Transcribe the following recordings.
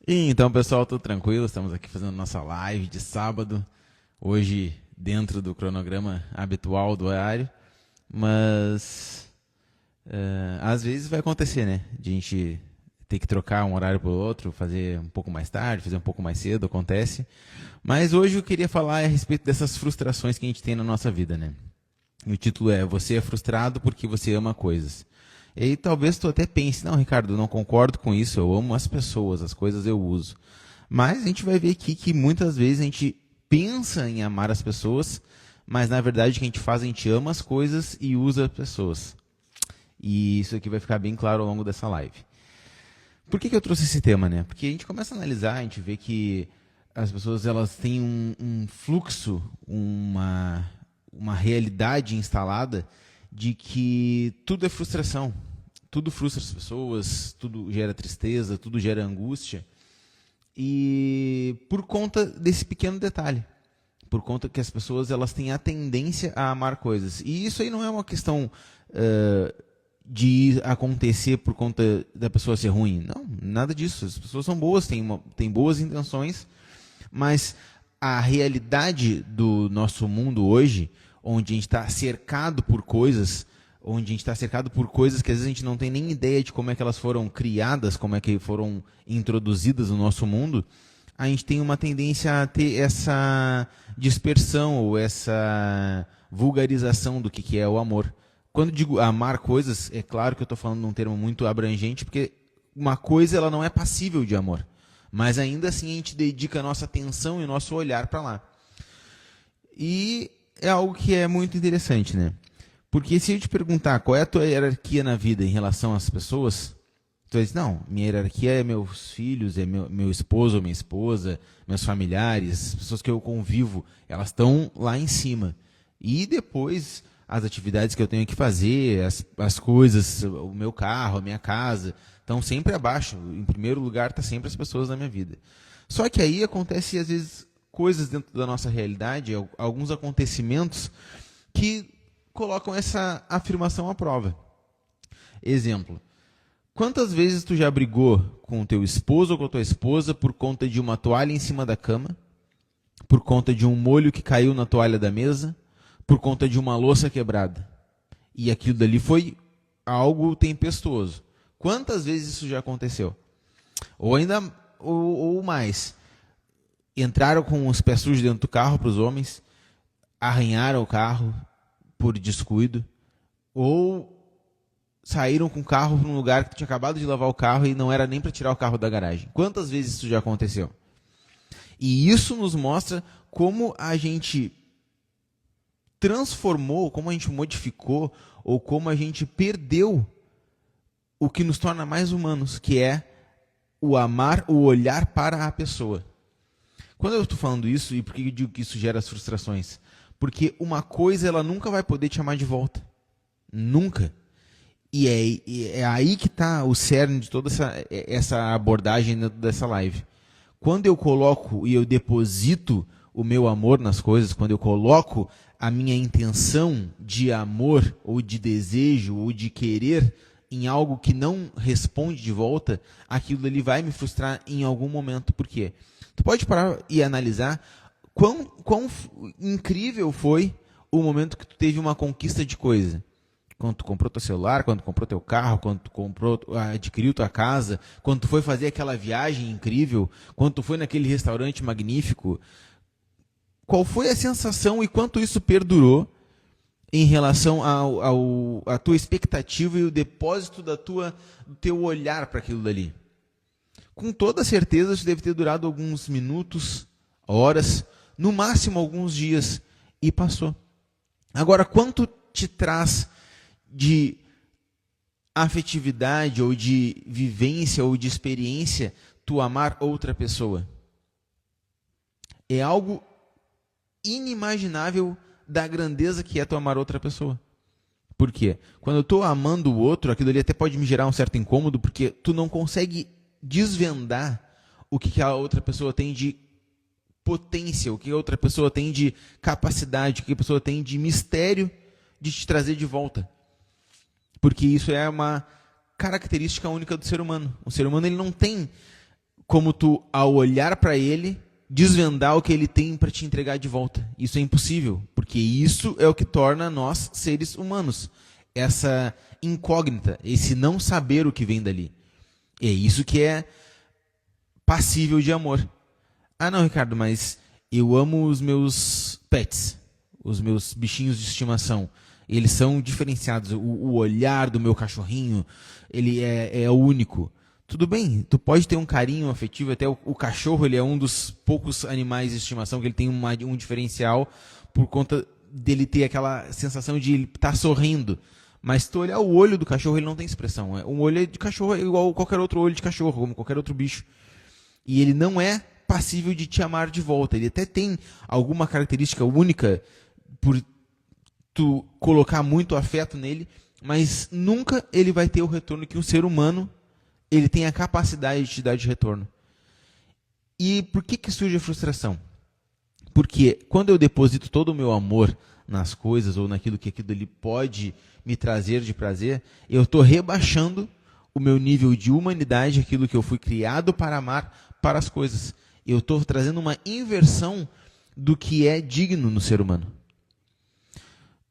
E então, pessoal, tudo tranquilo? Estamos aqui fazendo nossa live de sábado, hoje dentro do cronograma habitual do horário, mas às vezes vai acontecer, né? De a gente ter que trocar um horário para o outro, fazer um pouco mais tarde, fazer um pouco mais cedo, acontece. Mas hoje eu queria falar a respeito dessas frustrações que a gente tem na nossa vida, né? E o título é Você é frustrado porque você ama coisas. E aí talvez tu até pense, não, Ricardo, eu não concordo com isso, eu amo as pessoas, as coisas eu uso. Mas a gente vai ver aqui que muitas vezes a gente pensa em amar as pessoas, mas na verdade o que a gente faz, a gente ama as coisas e usa as pessoas. E isso aqui vai ficar bem claro ao longo dessa live. Por que eu trouxe esse tema, né? Porque a gente começa a analisar, a gente vê que as pessoas elas têm um fluxo, uma realidade instalada de que tudo é frustração. Tudo frustra as pessoas, tudo gera tristeza, tudo gera angústia. E por conta desse pequeno detalhe, por conta que as pessoas elas têm a tendência a amar coisas. E isso aí não é uma questão de acontecer por conta da pessoa ser ruim. Não, nada disso. As pessoas são boas, têm boas intenções, mas a realidade do nosso mundo hoje, onde a gente está cercado por coisas, onde a gente está cercado por coisas que às vezes a gente não tem nem ideia de como é que elas foram criadas, como é que foram introduzidas no nosso mundo, a gente tem uma tendência a ter essa dispersão ou essa vulgarização do que é o amor. Quando eu digo amar coisas, é claro que eu estou falando num termo muito abrangente, porque uma coisa ela não é passível de amor. Mas ainda assim a gente dedica a nossa atenção e o nosso olhar para lá. E é algo que é muito interessante, né? Porque se eu te perguntar qual é a tua hierarquia na vida em relação às pessoas, tu vai dizer, não, minha hierarquia é meus filhos, é meu esposo ou minha esposa, meus familiares, as pessoas que eu convivo, elas estão lá em cima. E depois as atividades que eu tenho que fazer, as coisas, o meu carro, a minha casa, estão sempre abaixo. Em primeiro lugar está sempre as pessoas da minha vida. Só que aí acontece, às vezes, coisas dentro da nossa realidade, alguns acontecimentos que colocam essa afirmação à prova. Exemplo. Quantas vezes tu já brigou com o teu esposo ou com a tua esposa por conta de uma toalha em cima da cama, por conta de um molho que caiu na toalha da mesa, por conta de uma louça quebrada? E aquilo dali foi algo tempestuoso. Quantas vezes isso já aconteceu? Ou ainda, ou mais, entraram com os pés sujos dentro do carro para os homens, arranharam o carro por descuido, ou saíram com o carro para um lugar que tu tinha acabado de lavar o carro e não era nem para tirar o carro da garagem. Quantas vezes isso já aconteceu? E isso nos mostra como a gente transformou, como a gente modificou, ou como a gente perdeu o que nos torna mais humanos, que é o amar, o olhar para a pessoa. Quando eu estou falando isso, e por que eu digo que isso gera as frustrações? Porque uma coisa ela nunca vai poder te amar de volta. Nunca. E é aí que está o cerne de toda essa abordagem dessa live. Quando eu coloco e eu deposito o meu amor nas coisas, quando eu coloco a minha intenção de amor, ou de desejo, ou de querer em algo que não responde de volta, aquilo ali vai me frustrar em algum momento. Por quê? Tu pode parar e analisar quão incrível foi o momento que tu teve uma conquista de coisa. Quando tu comprou teu celular, quando tu comprou teu carro, quando tu adquiriu tua casa, quando tu foi fazer aquela viagem incrível, quando tu foi naquele restaurante magnífico. Qual foi a sensação e quanto isso perdurou em relação à tua expectativa e o depósito do teu olhar para aquilo dali? Com toda certeza isso deve ter durado alguns minutos, horas, no máximo alguns dias, e passou. Agora, quanto te traz de afetividade, ou de vivência, ou de experiência, tu amar outra pessoa? É algo inimaginável da grandeza que é tu amar outra pessoa. Por quê? Quando eu estou amando o outro, aquilo ali até pode me gerar um certo incômodo, porque tu não consegue desvendar o que a outra pessoa tem de potência, o que a outra pessoa tem de capacidade, o que a pessoa tem de mistério de te trazer de volta. Porque isso é uma característica única do ser humano. O ser humano ele não tem como tu, ao olhar para ele, desvendar o que ele tem para te entregar de volta. Isso é impossível, porque isso é o que torna nós seres humanos. Essa incógnita, esse não saber o que vem dali. É isso que é passível de amor. Ah, não, Ricardo, mas eu amo os meus pets, os meus bichinhos de estimação. Eles são diferenciados. O olhar do meu cachorrinho, ele é único. Tudo bem, tu pode ter um carinho afetivo, até o cachorro ele é um dos poucos animais de estimação que ele tem um diferencial por conta dele ter aquela sensação de ele estar sorrindo. Mas se tu olhar o olho do cachorro, ele não tem expressão. Um olho de cachorro é igual qualquer outro olho de cachorro, como qualquer outro bicho. E ele não é passível de te amar de volta. Ele até tem alguma característica única por tu colocar muito afeto nele, mas nunca ele vai ter o retorno que um ser humano ele tem a capacidade de te dar de retorno. E por que surge a frustração? Porque quando eu deposito todo o meu amor nas coisas ou naquilo que aquilo ele pode me trazer de prazer, eu estou rebaixando o meu nível de humanidade, aquilo que eu fui criado para amar, para as coisas. Eu estou trazendo uma inversão do que é digno no ser humano.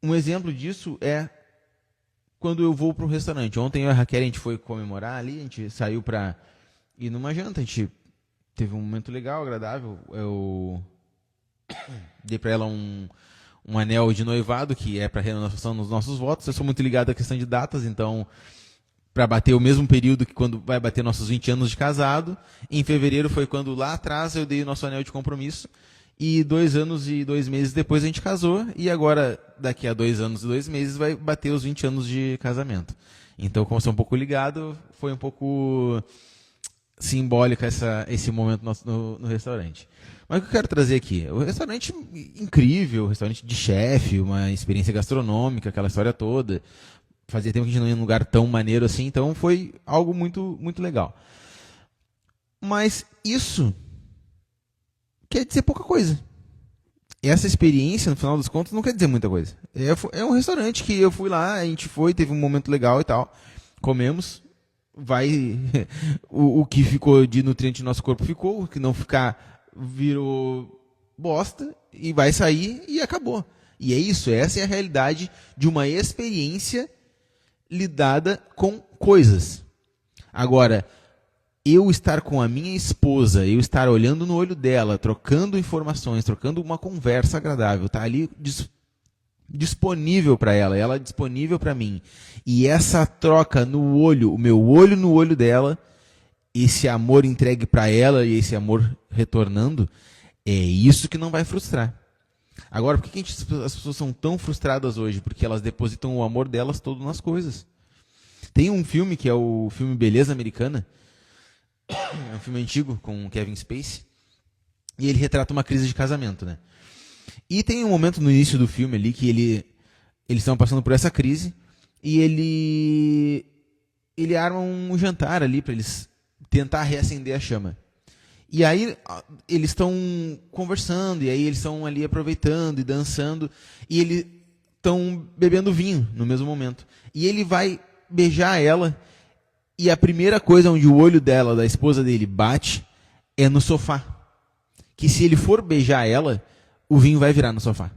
Um exemplo disso é quando eu vou para um restaurante. Ontem eu e a Raquel, a gente foi comemorar ali, a gente saiu para ir numa janta, a gente teve um momento legal, agradável. Eu dei para ela um anel de noivado, que é para renovação nos nossos votos. Eu sou muito ligado à questão de datas, então, para bater o mesmo período que quando vai bater nossos 20 anos de casado, em fevereiro foi quando lá atrás eu dei o nosso anel de compromisso, e 2 anos e 2 meses depois a gente casou, e agora, daqui a 2 anos e 2 meses, vai bater os 20 anos de casamento. Então, como eu sou um pouco ligado, foi um pouco simbólico esse momento no restaurante. Mas o que eu quero trazer aqui? O restaurante incrível, restaurante de chefe, uma experiência gastronômica, aquela história toda. Fazia tempo que a gente não ia num lugar tão maneiro assim, então foi algo muito, muito legal. Mas isso quer dizer pouca coisa. Essa experiência, no final dos contos, não quer dizer muita coisa. É um restaurante que eu fui lá, a gente foi, teve um momento legal e tal. Comemos, o que ficou de nutriente no nosso corpo ficou, o que não ficar virou bosta e vai sair e acabou. E é isso, essa é a realidade de uma experiência lidada com coisas. Agora, eu estar com a minha esposa, eu estar olhando no olho dela, trocando informações, trocando uma conversa agradável, tá ali disponível para ela, ela disponível para mim. E essa troca no olho, o meu olho no olho dela, esse amor entregue para ela e esse amor retornando, é isso que não vai frustrar. Agora, por que as pessoas são tão frustradas hoje? Porque elas depositam o amor delas todo nas coisas. Tem um filme que é o filme Beleza Americana, é um filme antigo com Kevin Spacey, e ele retrata uma crise de casamento, né? E tem um momento no início do filme ali que eles estão passando por essa crise e ele arma um jantar ali para eles tentar reacender a chama. E aí eles estão conversando, e aí eles estão ali aproveitando e dançando, e eles estão bebendo vinho no mesmo momento. E ele vai beijar ela, e a primeira coisa onde o olho dela, da esposa dele, bate é no sofá. Que se ele for beijar ela, o vinho vai virar no sofá.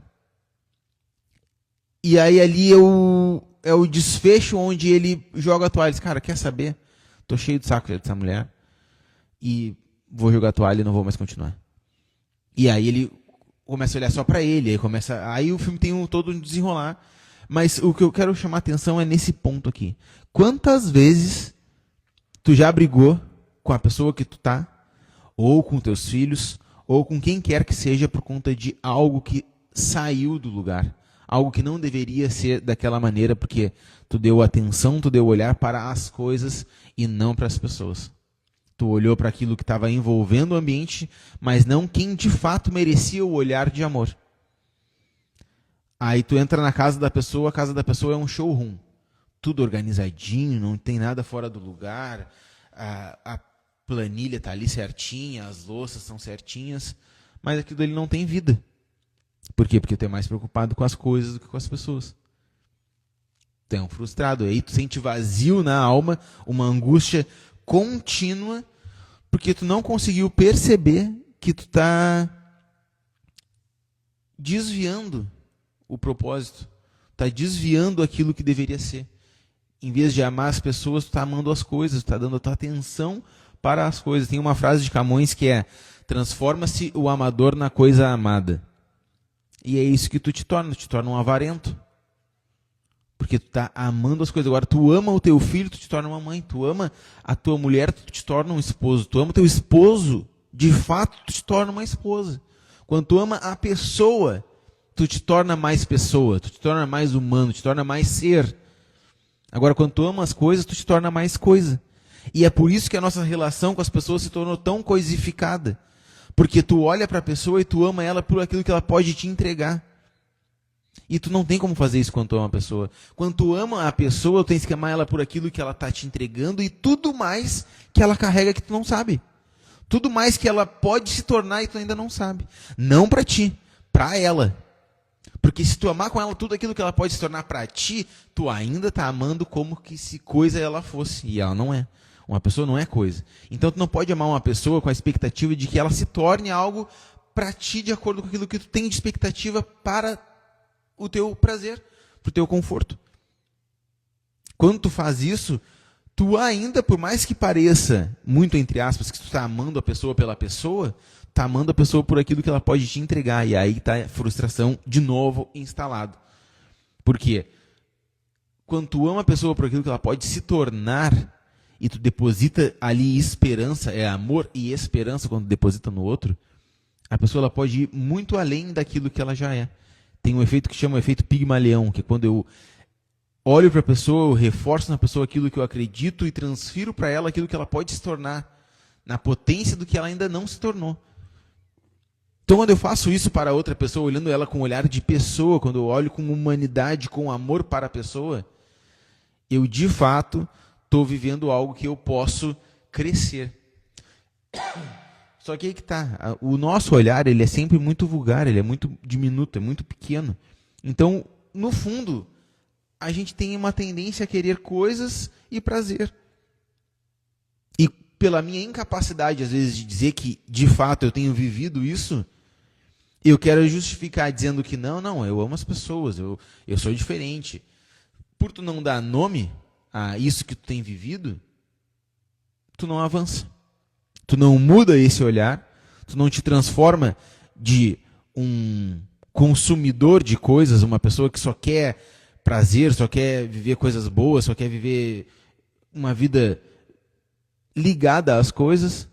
E aí ali é o desfecho onde ele joga a toalha. Diz, cara, quer saber? Tô cheio de saco dessa mulher. E vou jogar a toalha e não vou mais continuar. E aí ele começa a olhar só pra ele. Aí o filme tem todo um desenrolar. Mas o que eu quero chamar a atenção é nesse ponto aqui. Quantas vezes tu já brigou com a pessoa que tu tá, ou com teus filhos, ou com quem quer que seja por conta de algo que saiu do lugar, algo que não deveria ser daquela maneira, porque tu deu atenção, tu deu olhar para as coisas e não para as pessoas. Tu olhou para aquilo que estava envolvendo o ambiente, mas não quem de fato merecia o olhar de amor. Aí tu entra na casa da pessoa, a casa da pessoa é um showroom. Tudo organizadinho, não tem nada fora do lugar, a planilha está ali certinha, as louças são certinhas, mas aquilo ali não tem vida. Por quê? Porque tu é mais preocupado com as coisas do que com as pessoas. Tu é um frustrado, aí tu sente vazio na alma, uma angústia contínua, Porque tu não conseguiu perceber que tu está desviando o propósito. Está desviando aquilo que deveria ser. Em vez de amar as pessoas, tu está amando as coisas, tu está dando a tua atenção para as coisas. Tem uma frase de Camões que é: transforma-se o amador na coisa amada. E é isso que tu te torna um avarento. Porque tu está amando as coisas. Agora, tu ama o teu filho, tu te torna uma mãe. Tu ama a tua mulher, tu te torna um esposo. Tu ama o teu esposo, de fato, tu te torna uma esposa. Quando tu ama a pessoa, tu te torna mais pessoa, tu te torna mais humano, tu te torna mais ser. Agora, quando tu ama as coisas, tu te torna mais coisa. E é por isso que a nossa relação com as pessoas se tornou tão coisificada. Porque tu olha para a pessoa e tu ama ela por aquilo que ela pode te entregar. E tu não tem como fazer isso quando tu ama a pessoa. Quando tu ama a pessoa, tu tens que amar ela por aquilo que ela está te entregando e tudo mais que ela carrega que tu não sabe. Tudo mais que ela pode se tornar e tu ainda não sabe. Não para ti, para ela. Porque se tu amar com ela tudo aquilo que ela pode se tornar para ti, tu ainda está amando como que se coisa ela fosse. E ela não é. Uma pessoa não é coisa. Então tu não pode amar uma pessoa com a expectativa de que ela se torne algo para ti de acordo com aquilo que tu tem de expectativa para o teu prazer, para o teu conforto. Quando tu faz isso, tu ainda, por mais que pareça, muito entre aspas, que tu está amando a pessoa pela pessoa, está amando a pessoa por aquilo que ela pode te entregar. E aí está a frustração de novo instalado. Por quê? Quando tu ama a pessoa por aquilo que ela pode se tornar, e tu deposita ali esperança, é amor e esperança quando deposita no outro, a pessoa ela pode ir muito além daquilo que ela já é. Tem um efeito que chama o efeito Pigmalião, que é quando eu olho para a pessoa, eu reforço na pessoa aquilo que eu acredito e transfiro para ela aquilo que ela pode se tornar, na potência do que ela ainda não se tornou. Então, quando eu faço isso para outra pessoa, olhando ela com um olhar de pessoa, quando eu olho com humanidade, com amor para a pessoa, eu, de fato, estou vivendo algo que eu posso crescer. Só que aí que está. O nosso olhar ele é sempre muito vulgar, ele é muito diminuto, é muito pequeno. Então, no fundo, a gente tem uma tendência a querer coisas e prazer. E pela minha incapacidade, às vezes, de dizer que, de fato, eu tenho vivido isso, eu quero justificar dizendo que não, eu amo as pessoas, eu sou diferente. Por tu não dar nome a isso que tu tem vivido, tu não avança. Tu não muda esse olhar, tu não te transforma de um consumidor de coisas, uma pessoa que só quer prazer, só quer viver coisas boas, só quer viver uma vida ligada às coisas,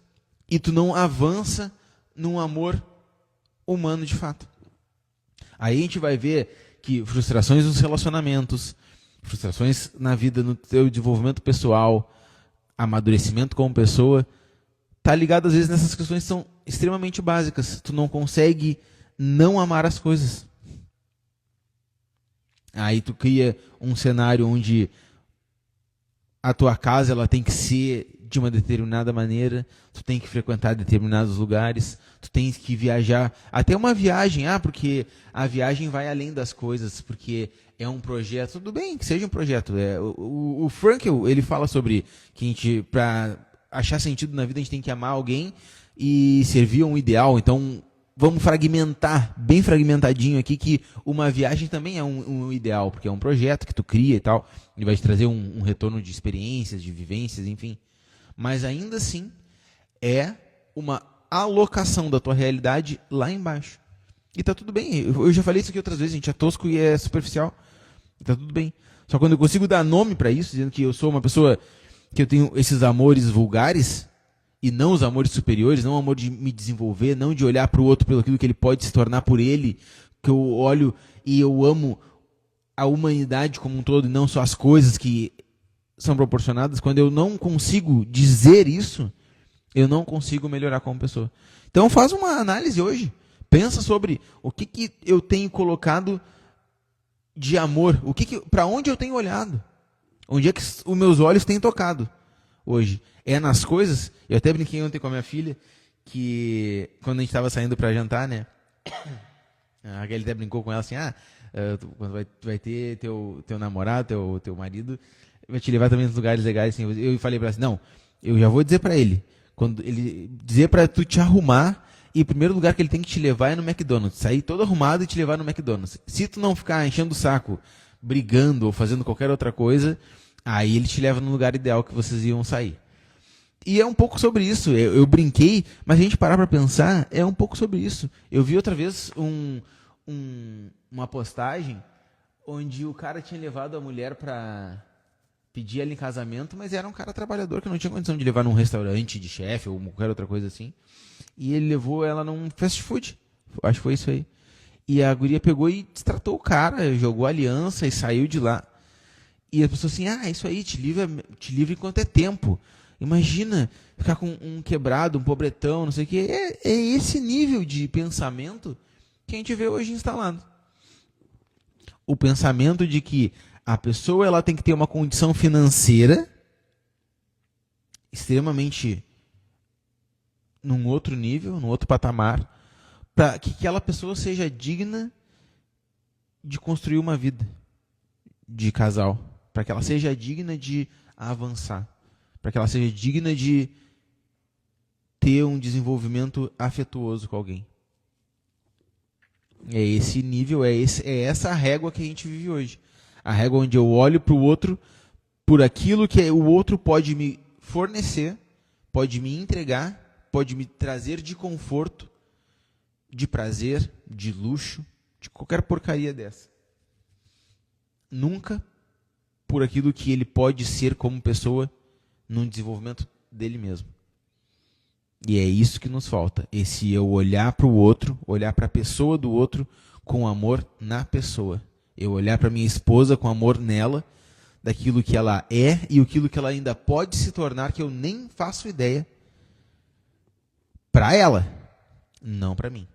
e tu não avança num amor humano de fato. Aí a gente vai ver que frustrações nos relacionamentos, frustrações na vida, no teu desenvolvimento pessoal, amadurecimento como pessoa, está ligado às vezes nessas questões que são extremamente básicas. Tu não consegue não amar as coisas. Aí tu cria um cenário onde a tua casa ela tem que ser de uma determinada maneira, tu tem que frequentar determinados lugares, tu tens que viajar, até uma viagem, porque a viagem vai além das coisas, porque é um projeto, tudo bem que seja um projeto. O Frankl, ele fala sobre que a gente, para achar sentido na vida, a gente tem que amar alguém e servir a um ideal. Então, vamos fragmentar, bem fragmentadinho aqui, que uma viagem também é um ideal, porque é um projeto que tu cria e tal, e vai te trazer um retorno de experiências, de vivências, enfim. Mas ainda assim, é uma alocação da tua realidade lá embaixo. E tá tudo bem. Eu já falei isso aqui outras vezes, a gente é tosco e é superficial. E tá tudo bem. Só quando eu consigo dar nome para isso, dizendo que eu sou uma pessoa que eu tenho esses amores vulgares, e não os amores superiores, não o amor de me desenvolver, não de olhar para o outro pelo aquilo que ele pode se tornar por ele, que eu olho e eu amo a humanidade como um todo e não só as coisas que são proporcionadas. Quando eu não consigo dizer isso, eu não consigo melhorar como pessoa. Então faz uma análise hoje. Pensa sobre o que eu tenho colocado de amor, para onde eu tenho olhado, onde é que os meus olhos têm tocado hoje. É nas coisas. Eu até brinquei ontem com a minha filha, que quando a gente estava saindo para jantar, né? A Raquel até brincou com ela assim, quando vai ter teu namorado, teu marido, vai te levar também nos lugares legais. Assim. Eu falei para ela assim, não, eu já vou dizer para ele, Quando ele dizer pra tu te arrumar, e o primeiro lugar que ele tem que te levar é no McDonald's. Sair todo arrumado e te levar no McDonald's. Se tu não ficar enchendo o saco, brigando ou fazendo qualquer outra coisa, aí ele te leva no lugar ideal que vocês iam sair. E é um pouco sobre isso. Eu brinquei, mas a gente parar pra pensar, é um pouco sobre isso. Eu vi outra vez uma postagem onde o cara tinha levado a mulher pra pedir ela em casamento, mas era um cara trabalhador que não tinha condição de levar num restaurante de chefe ou qualquer outra coisa assim. E ele levou ela num fast food. Acho que foi isso aí. E a guria pegou e destratou o cara, jogou a aliança e saiu de lá. E a pessoa assim, isso aí, te livra enquanto é tempo. Imagina ficar com um quebrado, um pobretão, não sei o quê. É esse nível de pensamento que a gente vê hoje instalado. O pensamento de que a pessoa ela tem que ter uma condição financeira extremamente num outro nível, num outro patamar, para que aquela pessoa seja digna de construir uma vida de casal, para que ela seja digna de avançar, para que ela seja digna de ter um desenvolvimento afetuoso com alguém. É esse nível, é essa régua que a gente vive hoje. A régua onde eu olho para o outro por aquilo que o outro pode me fornecer, pode me entregar, pode me trazer de conforto, de prazer, de luxo, de qualquer porcaria dessa. Nunca por aquilo que ele pode ser como pessoa no desenvolvimento dele mesmo. E é isso que nos falta. Esse eu olhar para o outro, olhar para a pessoa do outro com amor na pessoa. Eu olhar para minha esposa com amor nela, daquilo que ela é e aquilo que ela ainda pode se tornar, que eu nem faço ideia, para ela, não para mim.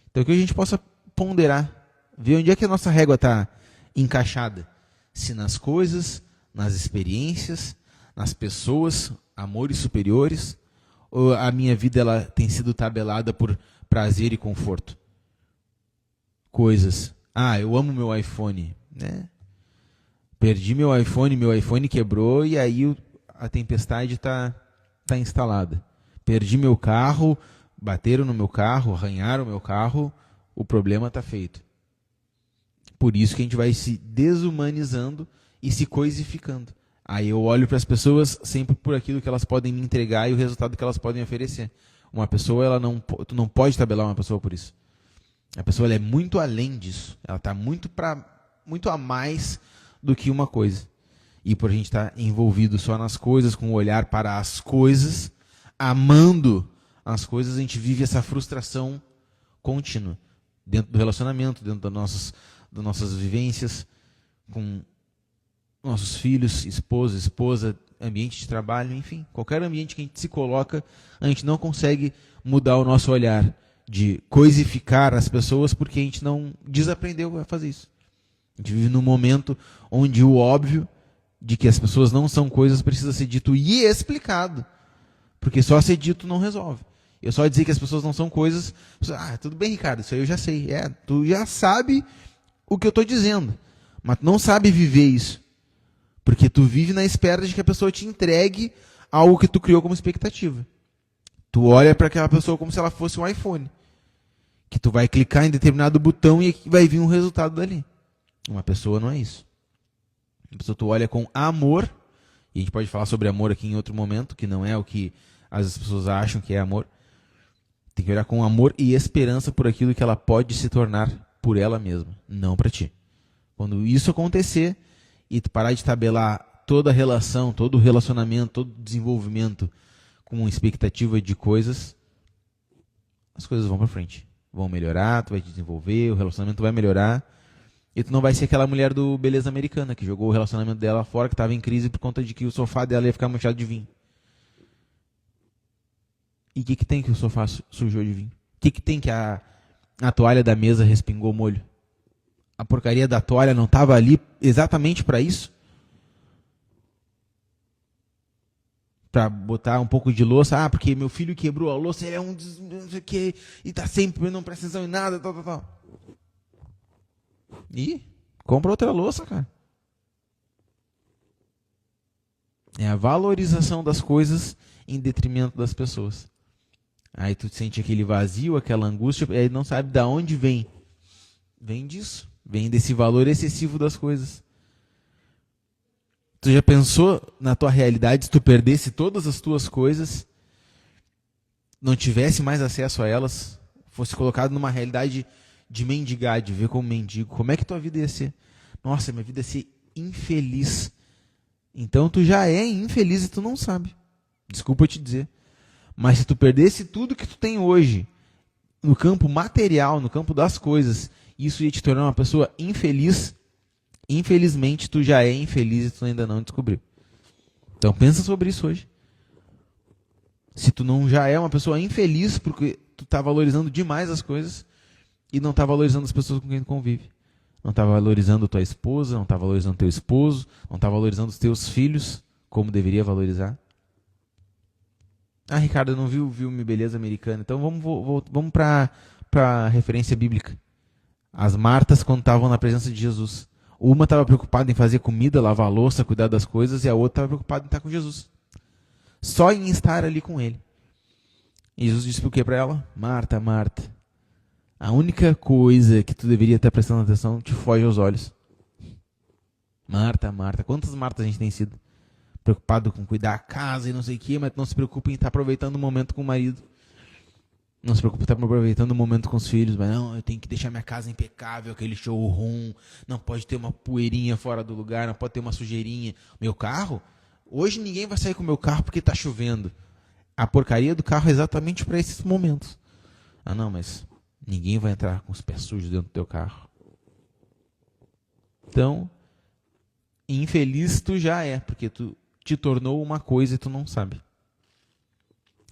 Então que a gente possa ponderar, ver onde é que a nossa régua está encaixada. Se nas coisas, nas experiências, nas pessoas, amores superiores, ou a minha vida ela tem sido tabelada por prazer e conforto? Coisas. Eu amo meu iPhone, né? Perdi meu iPhone quebrou e aí a tempestade está instalada. Perdi meu carro, bateram no meu carro, arranharam o meu carro, o problema está feito. Por isso que a gente vai se desumanizando e se coisificando. Aí eu olho para as pessoas sempre por aquilo que elas podem me entregar e o resultado que elas podem oferecer. Uma pessoa, tu não pode tabelar uma pessoa por isso. A pessoa ela é muito além disso. Ela está muito a mais do que uma coisa. E por a gente estar envolvido só nas coisas, com o olhar para as coisas, amando as coisas, a gente vive essa frustração contínua. Dentro do relacionamento, dentro das nossas vivências, com nossos filhos, esposa, ambiente de trabalho, enfim, qualquer ambiente que a gente se coloca, a gente não consegue mudar o nosso olhar de coisificar as pessoas porque a gente não desaprendeu a fazer isso. A gente vive num momento onde o óbvio de que as pessoas não são coisas precisa ser dito e explicado, porque só ser dito não resolve. Eu só dizer que as pessoas não são coisas, tudo bem, Ricardo, isso aí eu já sei. Tu já sabe o que eu estou dizendo, mas tu não sabe viver isso. Porque tu vive na espera de que a pessoa te entregue algo que tu criou como expectativa. Tu olha para aquela pessoa como se ela fosse um iPhone. Que tu vai clicar em determinado botão e vai vir um resultado dali. Uma pessoa não é isso. Uma pessoa tu olha com amor, e a gente pode falar sobre amor aqui em outro momento, que não é o que as pessoas acham que é amor. Tem que olhar com amor e esperança por aquilo que ela pode se tornar por ela mesma, não para ti. Quando isso acontecer, e tu parar de tabelar toda a relação, todo o relacionamento, todo o desenvolvimento com expectativa de coisas, as coisas vão para frente. Vão melhorar, tu vai te desenvolver, o relacionamento vai melhorar. E tu não vai ser aquela mulher do Beleza Americana, que jogou o relacionamento dela fora, que estava em crise por conta de que o sofá dela ia ficar manchado de vinho. E o que tem que o sofá sujou de vinho? O que tem que a toalha da mesa respingou molho? A porcaria da toalha não estava ali exatamente para isso? Para botar um pouco de louça. Porque meu filho quebrou a louça, ele é não sei o quê, e tá sempre, não presta atenção em nada, tal. E compra outra louça, cara. É a valorização das coisas em detrimento das pessoas. Aí tu sente aquele vazio, aquela angústia, e aí não sabe de onde vem. Vem disso. Vem desse valor excessivo das coisas. Tu já pensou na tua realidade se tu perdesse todas as tuas coisas, não tivesse mais acesso a elas, fosse colocado numa realidade de mendigar, de ver como mendigo, como é que tua vida ia ser? Nossa, minha vida ia ser infeliz. Então tu já é infeliz e tu não sabe. Desculpa eu te dizer. Mas se tu perdesse tudo que tu tem hoje, no campo material, no campo das coisas, isso ia te tornar uma pessoa infeliz, infelizmente tu já é infeliz e tu ainda não descobriu. Então pensa sobre isso hoje. Se tu não já é uma pessoa infeliz porque tu está valorizando demais as coisas e não está valorizando as pessoas com quem tu convive. Não está valorizando tua esposa, não está valorizando teu esposo, não está valorizando os teus filhos como deveria valorizar. Ah, Ricardo, eu não vi o filme Beleza Americana. Então vamos para a referência bíblica. As Martas quando estavam na presença de Jesus. Uma estava preocupada em fazer comida, lavar a louça, cuidar das coisas, e a outra estava preocupada em estar com Jesus. Só em estar ali com ele. E Jesus disse o que para ela? Marta, Marta, a única coisa que tu deveria estar prestando atenção te foge aos olhos. Marta, Marta. Quantas Martas a gente tem sido? Preocupado com cuidar a casa e não sei o que, mas não se preocupa em estar aproveitando o momento com o marido. Não se preocupa em estar aproveitando o momento com os filhos. Mas não, eu tenho que deixar minha casa impecável, aquele showroom. Não pode ter uma poeirinha fora do lugar, não pode ter uma sujeirinha. Meu carro? Hoje ninguém vai sair com o meu carro porque está chovendo. A porcaria do carro é exatamente para esses momentos. Ah não, mas ninguém vai entrar com os pés sujos dentro do teu carro. Então, infeliz tu já é, porque tu te tornou uma coisa e tu não sabe.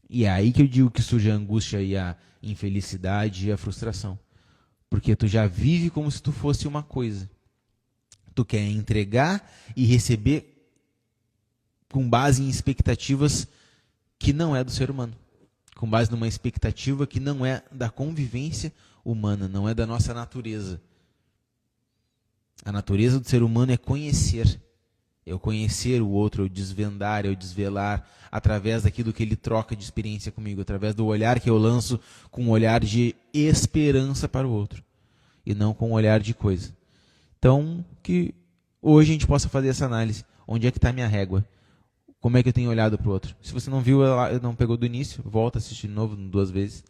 E é aí que eu digo que surge a angústia e a infelicidade e a frustração. Porque tu já vive como se tu fosse uma coisa. Tu quer entregar e receber com base em expectativas que não é do ser humano. Com base numa expectativa que não é da convivência humana, não é da nossa natureza. A natureza do ser humano é conhecer. Eu conhecer o outro, eu desvendar, eu desvelar, através daquilo que ele troca de experiência comigo, através do olhar que eu lanço com um olhar de esperança para o outro, e não com um olhar de coisa. Então, que hoje a gente possa fazer essa análise. Onde é que está a minha régua? Como é que eu tenho olhado para o outro? Se você não viu, não pegou do início, volta a assistir de novo 2 vezes.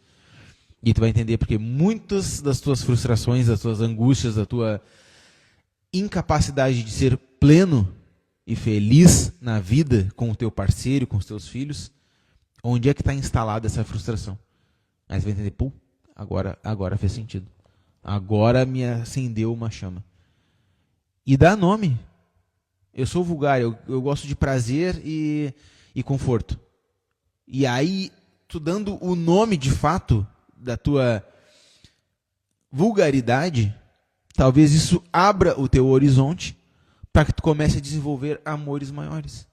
E tu vai entender porque muitas das tuas frustrações, das tuas angústias, da tua incapacidade de ser pleno e feliz na vida com o teu parceiro, com os teus filhos, onde é que está instalada essa frustração? Aí você vai entender, pô, agora fez sentido. Agora me acendeu uma chama. E dá nome. Eu sou vulgar, eu gosto de prazer e conforto. E aí, tu dando o nome de fato da tua vulgaridade, talvez isso abra o teu horizonte para que tu comece a desenvolver amores maiores.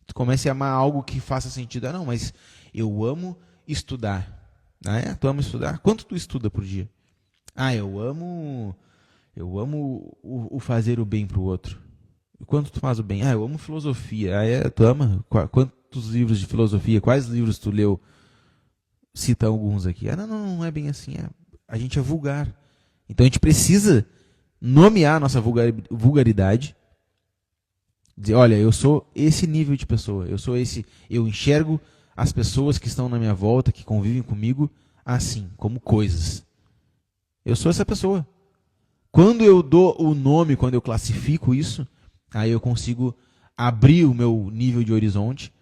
Tu comece a amar algo que faça sentido. Ah, não, mas eu amo estudar. Ah, é? Tu ama estudar? Quanto tu estuda por dia? Ah, eu amo o fazer o bem para o outro. E quanto tu faz o bem? Ah, eu amo filosofia. Ah, é? Tu ama? Quantos livros de filosofia? Quais livros tu leu? Cita alguns aqui. Ah, não é bem assim. A gente é vulgar. Então a gente precisa nomear a nossa vulgaridade. Dizer, olha, eu sou esse nível de pessoa. Eu enxergo as pessoas que estão na minha volta, que convivem comigo, assim, como coisas. Eu sou essa pessoa. Quando eu dou o nome, quando eu classifico isso, aí eu consigo abrir o meu nível de horizonte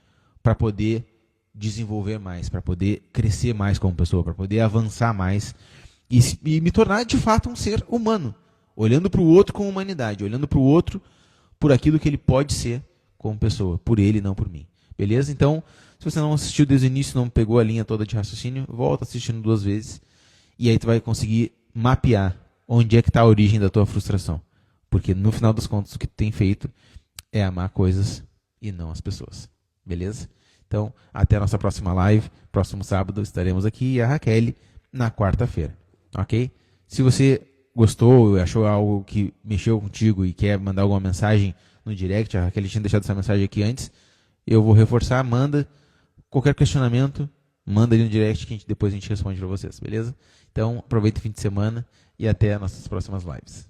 para poder desenvolver mais, para poder crescer mais como pessoa, para poder avançar mais e me tornar de fato um ser humano, olhando para o outro com humanidade, olhando para o outro por aquilo que ele pode ser como pessoa, por ele, não por mim. Beleza? Então, se você não assistiu desde o início, não pegou a linha toda de raciocínio, volta assistindo 2 vezes e aí tu vai conseguir mapear onde é que está a origem da tua frustração. Porque no final das contas o que tu tem feito é amar coisas e não as pessoas. Beleza? Então, até a nossa próxima live. Próximo sábado estaremos aqui e a Raquel na quarta-feira. Ok? Se você gostou, achou algo que mexeu contigo e quer mandar alguma mensagem no direct, a Raquel tinha deixado essa mensagem aqui antes, eu vou reforçar, manda qualquer questionamento, manda ali no direct que depois a gente responde para vocês, beleza? Então, aproveita o fim de semana e até as nossas próximas lives.